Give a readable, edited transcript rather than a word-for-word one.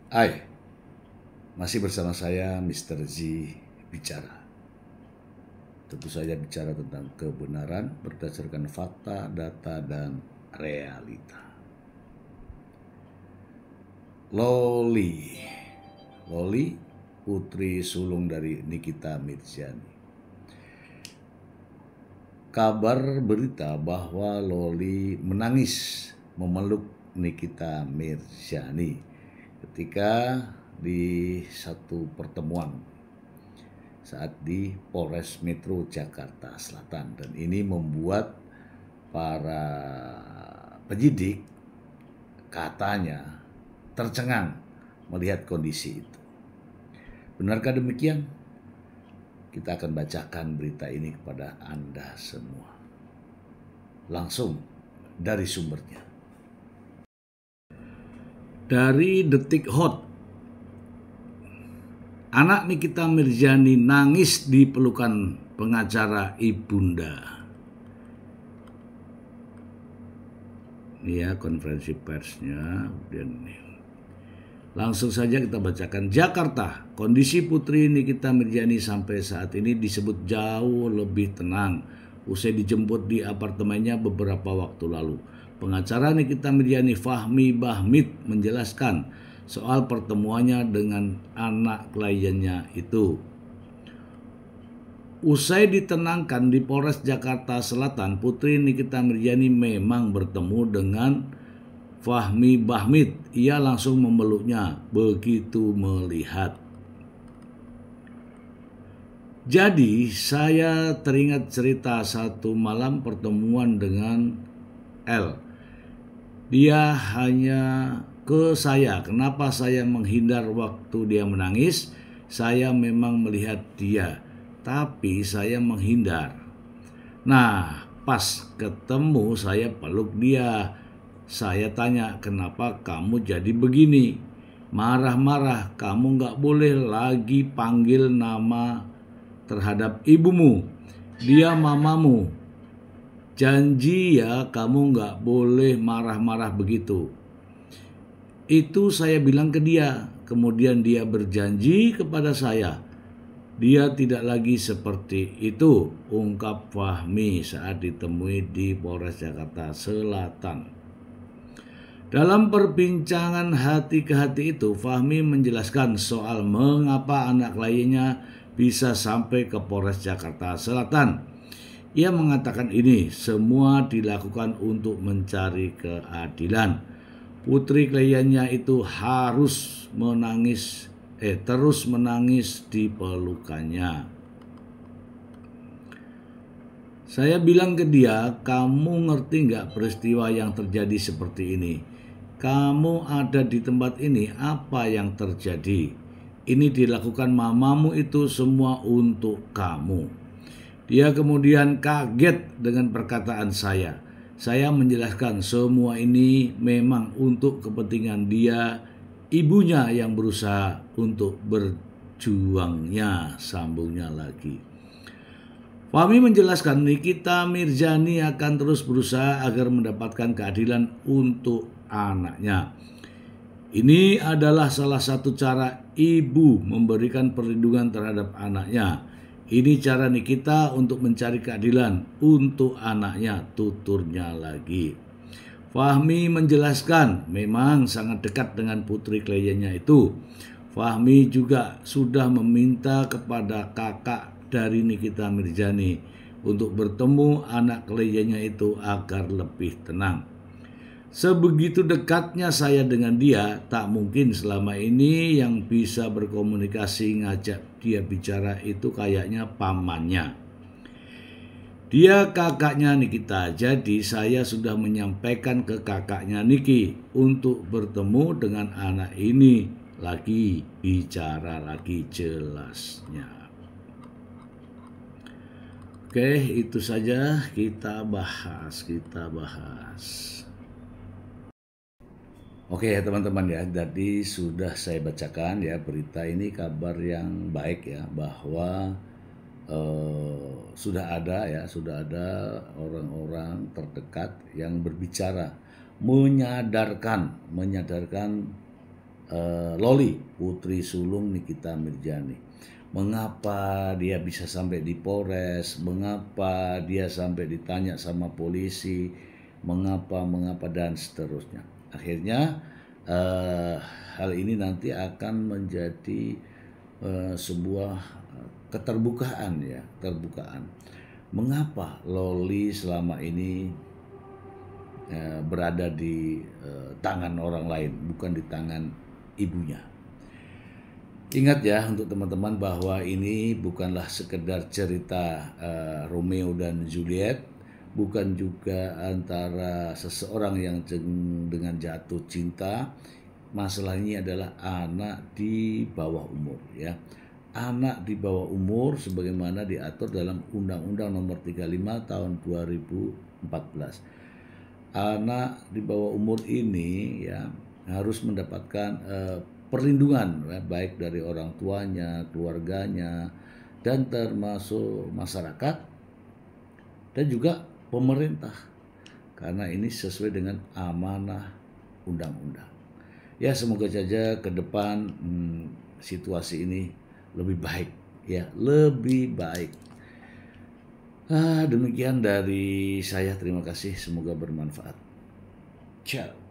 Hai, masih bersama saya Mr. Z bicara. Tentu saja bicara tentang kebenaran berdasarkan fakta, data, dan realita. Loli putri sulung dari Nikita Mirzani. Kabar berita bahwa Loli menangis memeluk Nikita Mirzani ketika di satu pertemuan saat di Polres Metro Jakarta Selatan, dan ini membuat para penyidik katanya tercengang melihat kondisi itu. Benarkah demikian? Kita akan bacakan berita ini kepada Anda semua langsung dari sumbernya. Dari Detik Hot, anak Nikita Mirzani nangis di pelukan pengacara ibunda. Ini ya konferensi persnya. Langsung saja kita bacakan. Jakarta, kondisi putri Nikita Mirzani sampai saat ini disebut jauh lebih tenang usai dijemput di apartemennya beberapa waktu lalu. Pengacara Nikita Mirzani, Fahmi Bahmid, menjelaskan soal pertemuannya dengan anak kliennya itu. Usai ditenangkan di Polres Jakarta Selatan, putri Nikita Mirzani memang bertemu dengan Fahmi Bahmid. Ia langsung memeluknya begitu melihat. Jadi saya teringat cerita satu malam pertemuan dengan L. Dia hanya ke saya. Kenapa saya menghindar waktu dia menangis? Saya memang melihat dia, tapi saya menghindar. Nah, pas ketemu saya peluk dia. Saya tanya, kenapa kamu jadi begini? Marah-marah, kamu gak boleh lagi panggil nama terhadap ibumu. Dia mamamu. Janji ya, kamu gak boleh marah-marah begitu. Itu saya bilang ke dia. Kemudian dia berjanji kepada saya. Dia tidak lagi seperti itu, ungkap Fahmi saat ditemui di Polres Jakarta Selatan. Dalam perbincangan hati ke hati itu, Fahmi menjelaskan soal mengapa anak kliennya bisa sampai ke Polres Jakarta Selatan. Ia mengatakan ini semua dilakukan untuk mencari keadilan. Putri kliennya itu harus terus menangis di pelukannya. Saya bilang ke dia, kamu ngerti nggak peristiwa yang terjadi seperti ini? Kamu ada di tempat ini, apa yang terjadi? Ini dilakukan mamamu itu semua untuk kamu. Dia kemudian kaget dengan perkataan saya. Saya menjelaskan semua ini memang untuk kepentingan dia, ibunya yang berusaha untuk berjuangnya, sambungnya lagi. Fahmi menjelaskan Nikita Mirzani akan terus berusaha agar mendapatkan keadilan untuk anaknya. Ini adalah salah satu cara ibu memberikan perlindungan terhadap anaknya. Ini cara Nikita untuk mencari keadilan untuk anaknya, tuturnya lagi. Fahmi menjelaskan memang sangat dekat dengan putri kliennya itu. Fahmi juga sudah meminta kepada kakak dari Nikita Mirzani untuk bertemu anak kliennya itu agar lebih tenang. Sebegitu dekatnya saya dengan dia, tak mungkin selama ini yang bisa berkomunikasi ngajak dia bicara itu kayaknya pamannya. Dia kakaknya Nikita, jadi saya sudah menyampaikan ke kakaknya Niki untuk bertemu dengan anak ini lagi, bicara lagi jelasnya. Oke, itu saja kita bahas. Oke ya teman-teman ya, jadi sudah saya bacakan ya berita ini, kabar yang baik ya, bahwa sudah ada orang-orang terdekat yang berbicara, menyadarkan Loli, putri sulung Nikita Mirzani. Mengapa dia bisa sampai di Polres, mengapa dia sampai ditanya sama polisi, mengapa dan seterusnya. Akhirnya hal ini nanti akan menjadi sebuah keterbukaan ya, terbukaan. Mengapa Loli selama ini berada di tangan orang lain, bukan di tangan ibunya. Ingat ya untuk teman-teman bahwa ini bukanlah sekedar cerita Romeo dan Juliet, bukan juga antara seseorang yang dengan jatuh cinta. Masalah ini adalah anak di bawah umur ya. Anak di bawah umur sebagaimana diatur dalam Undang-Undang Nomor 35 Tahun 2014. Anak di bawah umur ini ya harus mendapatkan perlindungan ya, baik dari orang tuanya, keluarganya, dan termasuk masyarakat dan juga pemerintah, karena ini sesuai dengan amanah undang-undang. Ya semoga saja ke depan situasi ini lebih baik ya, lebih baik. Demikian dari saya, terima kasih, semoga bermanfaat. Ciao.